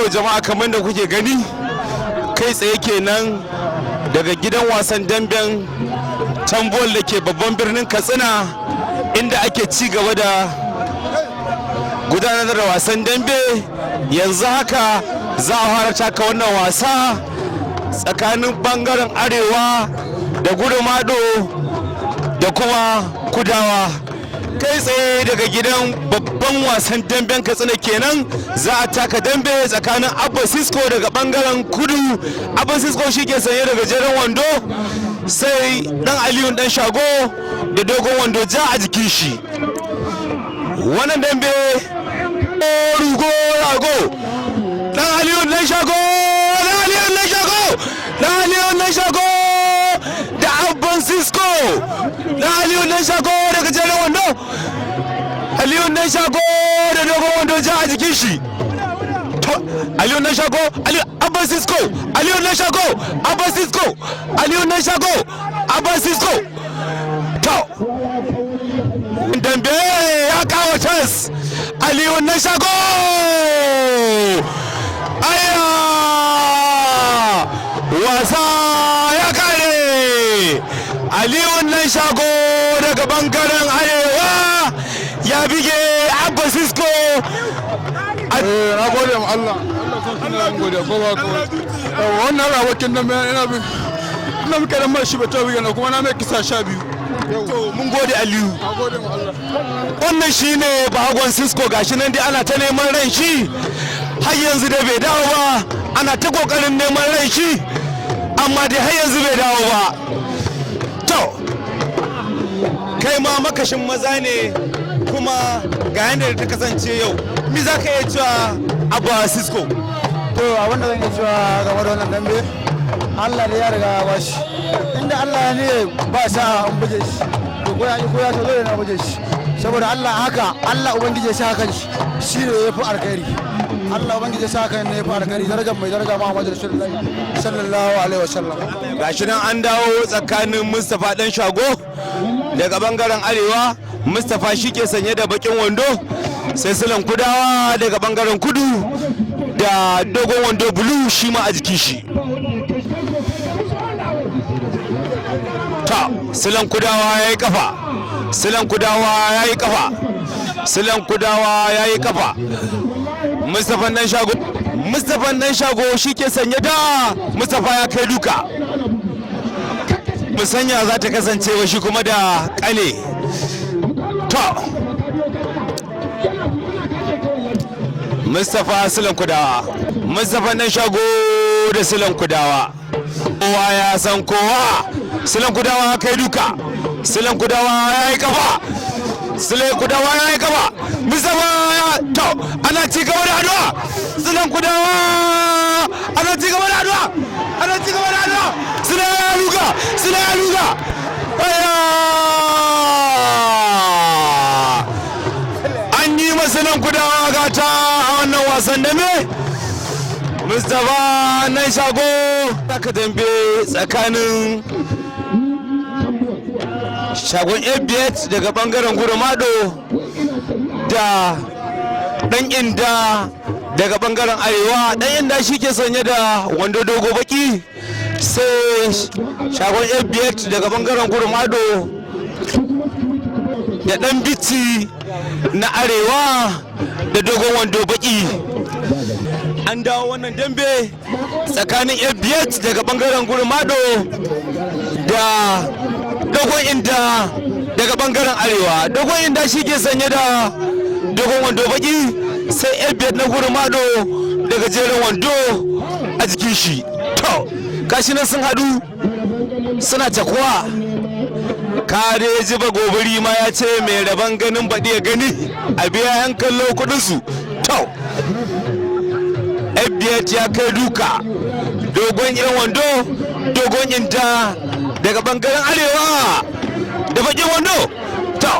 To jama'a kamar da kuke gani kai tsaye kenan daga gidan wasan damben tambol da ke babban birnin Katsina inda ake ci gaba da gudanar da wasan dambe. Yanzu haka za a fara taka wannan wasa tsakanin bangaren arewa da gudumado da kuma kudawa. Kai tsaye daga gidan babban wasan damben Katsina kenan za a taka dambe tsakanin Abba Cisco daga bangaren kudu. Abba Cisco shi ke sanye da gajeren wando, sai dan Aliyu dan shago da dogon wando ja a jikin shi. Wannan dambe rugo rago dan Aliyu dan shago, dan Aliyu dan shago, dan Aliyu dan shago da Abba Cisco, dan Aliyu dan shago da gajeren wando, Aliyu dan shago da dogon wando ja a jikin shi. Aliyu dan shago, Aliyu Abba Cisco, Aliyu dan shago, Abba Cisco, Aliyu dan shago, Abba Cisco. To dambe ya kawo chance, Aliyu dan shago. Aya! Wasa ya kare. Aliyu dan shago daga bangaren arewa ya bige Abba Cisco. Na gode ma Allah. Allah gode ko ba ko. Wannan rawakin nan ina muke da mashi ba ta wuya kuma na mai kisa 12. To mun gode Aliyu. Na gode ma Allah. Wannan shine bahagon Cisco, gashi nan dai ana ta neman ran shi. Har yanzu da bai dawo ba. Ana ta kokarin neman ran shi. Amma dai har yanzu bai dawo ba. To kai ma makashin maza ne kuma ga yadda ta kasance yau. Me za ka iya cewa Abba Cisco? To abinda zan iya cewa game da wannan dambe, Allah da ya riga ya bashi. Inda Allah ne ba sa an buge shi, to ko ya to dole na buge shi. Saboda Allah haka, Allah ubangiji ya sa kan shi ne yafi alkhairi. Allah ubangiji ya sa kan ne yafi alkhairi, darajar mai daraja Muhammadu Rasulullahi sallallahu alaihi wasallam. Gashi nan an dawo tsakanin Mustapha dan shago daga bangaren arewa. Mustapha shi ke sanye da bakin wando, sai Sulan Kudawa daga bangaren kudu da dogon wando bulu shi ma a jikin shi. Ta Sulan Kudawa ya yi kafa, Sulan Kudawa ya yi kafa, Sulan Kudawa ya yi kafa. Mustapha dan shago shi ke sanye da Mustapha ya kai duka. Musanya za ta kasance wa shi kuma da kane. To Mustapha Sulan Kudawa, Mustapha dan shago da Sulan Kudawa. Kowa ya san kowa. Sulan Kudawa kai duka, Sulan Kudawa ya yi kafa, Sulan Kudawa ya yi kafa. Mustapha ya to ana ci gaba da addu'a. Sulan Kudawa ana ci gaba da addu'a, ana ci gaba da addu'a. Sulan ya ruga, Sulan ya ruga. An yi Sulan Kudawa gata a wannan wasan da me Mustapha nan shago aka dambe tsakanin shagon Ebiet daga bangaren gurmado da dan inda daga bangaren arewa. Dan inda shi ke sanye da wando dogo baki, sai shagon Ebiet daga bangaren gurmado da dan biti na arewa da dogon wando baki. An dawo wannan dambe tsakanin Ebiet daga bangaren gurmado da dogon inda daga bangaren arewa. Dogon inda shi ke sanye da dogon wando baki, sai Ebiet na gurmado daga jerin wando a jikin shi. To gashi nan sun hadu suna cakuwa. Kare ji ba gobiri ma ya ce mai rabon ganin baɗi ya gani a biya yan kallo kudinsu. To Ebiet ya kai duka, dogon yan wando, dogon inda daga bangaren arewa da bakin wando. To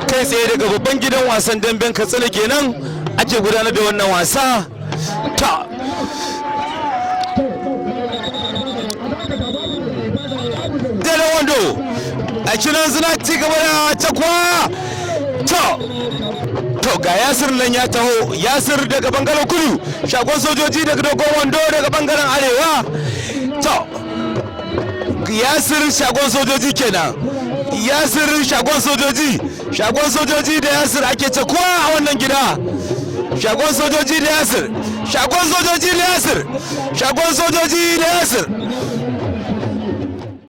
kai tsaye daga babban gidan wasan damben Katsina kenan ake gudanar da wannan wasa. To wando a cikin suna ci gaba da cakwa. to ga Yasir nan ya taho, Yasir daga bangaren kudu, shagon sojoji daga dogon wando daga bangaren arewa. Yasir shagon sojoji kenan, Yasir shagon sojoji da Yasir ake cakuwa a wannan gida. Shagon sojoji da Yasir, shagon sojoji da Yasir, shagon sojoji da Yasir.